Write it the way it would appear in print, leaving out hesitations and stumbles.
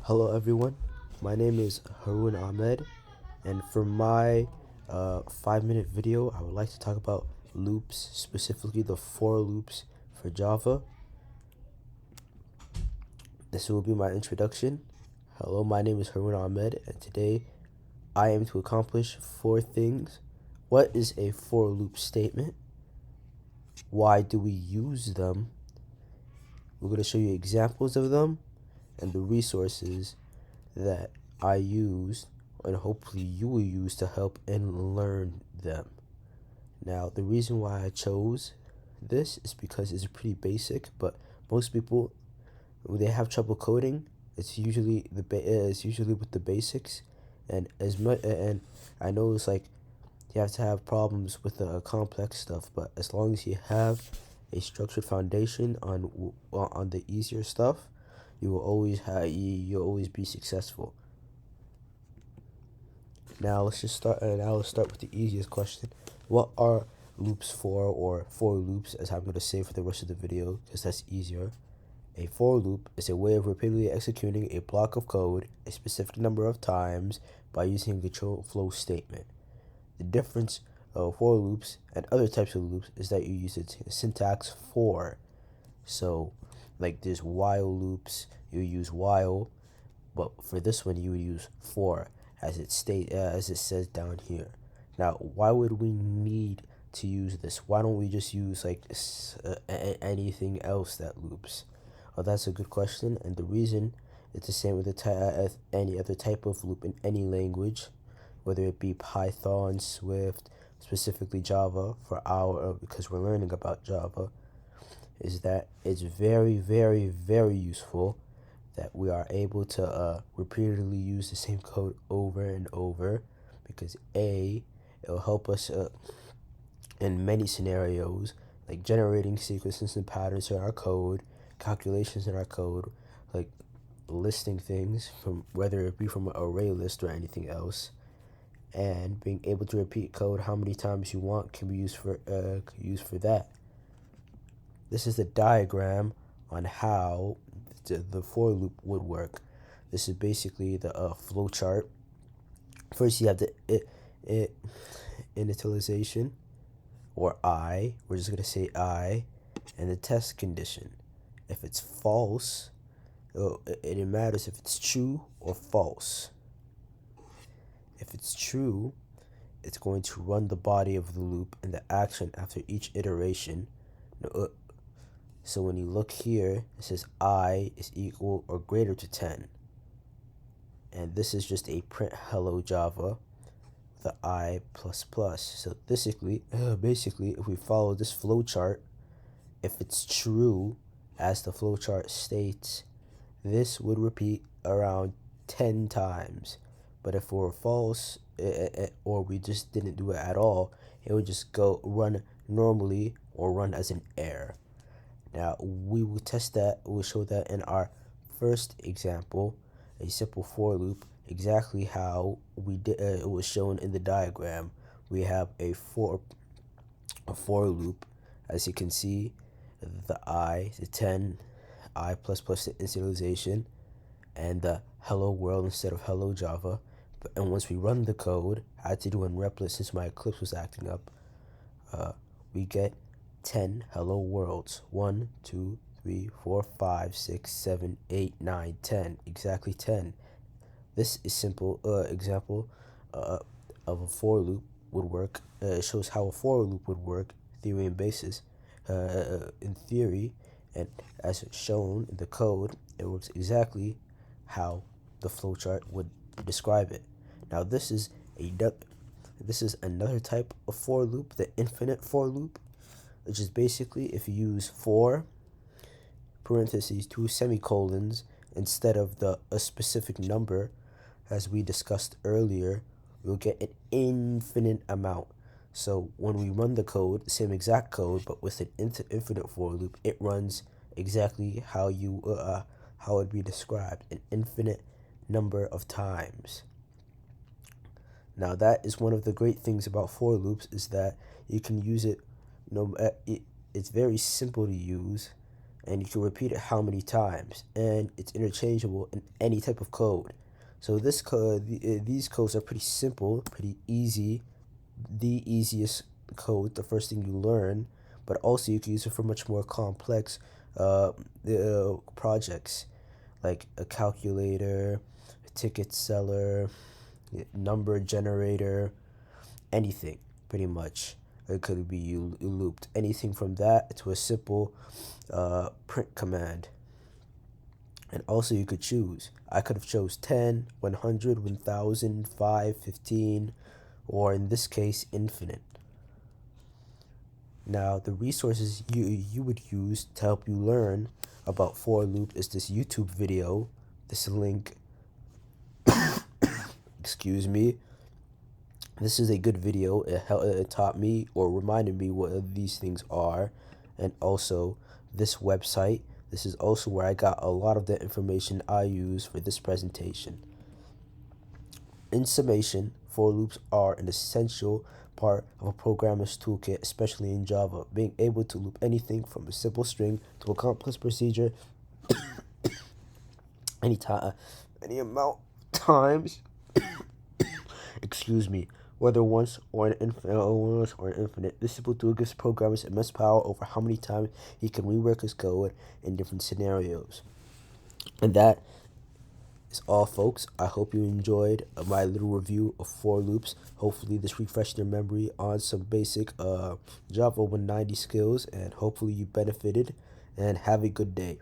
Hello everyone, my name is Harun Ahmed, and for my 5-minute video I would like to talk about loops, specifically the for loops for Java. This will be my introduction. Hello, my name is Harun Ahmed, and today I aim to accomplish 4 things. What is a for loop statement? Why do we use them? We're going to show you examples of them and the resources that I used and hopefully you will use to help and learn them. Now, the reason why I chose this is because it's pretty basic, but most people, when they have trouble coding, it's usually with the basics, and I know it's like you have to have problems with the complex stuff, but as long as you have a structured foundation on the easier stuff, you'll always be successful. Now let's start with the easiest question. What are loops for, or for loops as I'm going to say for the rest of the video because that's easier? A for loop is a way of repeatedly executing a block of code a specific number of times by using a control flow statement. The difference of for loops and other types of loops is that you use the syntax for. So like there's while loops, you use while, but for this one you would use for, as it says down here. Now, why would we need to use this? Why don't we just use like anything else that loops? Well, that's a good question, and the reason it's the same with any other type of loop in any language, whether it be Python, Swift, specifically Java because we're learning about Java, is that it's very, very, very useful that we are able to repeatedly use the same code over and over, because it'll help us in many scenarios, like generating sequences and patterns in our code, calculations in our code, like listing things from whether it be from an array list or anything else, and being able to repeat code how many times you want can be used for that. This is the diagram on how the for loop would work. This is basically the flow chart. First, you have the initialization, or I. We're just gonna say I, and the test condition. If it's false, it matters if it's true or false. If it's true, it's going to run the body of the loop and the action after each iteration. So when you look here, it says I is equal or greater to 10. And this is just a print hello Java with the I++. So basically, if we follow this flow chart, if it's true, as the flow chart states, this would repeat around 10 times. But if we're false, or we just didn't do it at all, it would just run normally or run as an error. Now, we will test that. We'll show that in our first example, a simple for loop, exactly how it was shown in the diagram. We have a for loop, as you can see, the 10, I++ initialization, and the hello world instead of hello Java. And once we run the code, I had to do in Replit since my Eclipse was acting up, we get 10 hello worlds. 1, 2, 3, 4, 5, 6, 7, 8, 9, 10. Exactly 10. This is simple example of a for loop would work. It shows how a for loop would work, theory and basis. In theory, and as shown in the code, it works exactly how the flowchart would describe it. Now, this is another type of for loop, the infinite for loop, which is basically if you use for parentheses 2 semicolons instead of a specific number, as we discussed earlier, we'll get an infinite amount. So when we run the code, the same exact code, but with an infinite for loop, it runs exactly how it would be described, an infinite number of times. Now, that is one of the great things about for loops, is that you can use it. It's very simple to use, and you can repeat it how many times, and it's interchangeable in any type of code. So these codes are pretty simple, pretty easy, the easiest code, the first thing you learn, but also you can use it for much more complex projects like a calculator, a ticket seller, number generator, anything pretty much. It could be looped anything from that to a simple print command. And also you could choose. I could have chose 10, 100, 1000, 5, 15, or in this case, infinite. Now, the resources you would use to help you learn about for loop is this YouTube video, this link, excuse me. This is a good video. It taught me or reminded me what these things are, and also this website. This is also where I got a lot of the information I use for this presentation. In summation, for loops are an essential part of a programmer's toolkit, especially in Java. Being able to loop anything from a simple string to a complex procedure anytime, any amount of times, excuse me, whether once or an infinite. This simple tool gives programmers immense power over how many times he can rework his code in different scenarios. And that is all, folks. I hope you enjoyed my little review of for loops. Hopefully this refreshed your memory on some basic Java 190 skills, and hopefully you benefited, and have a good day.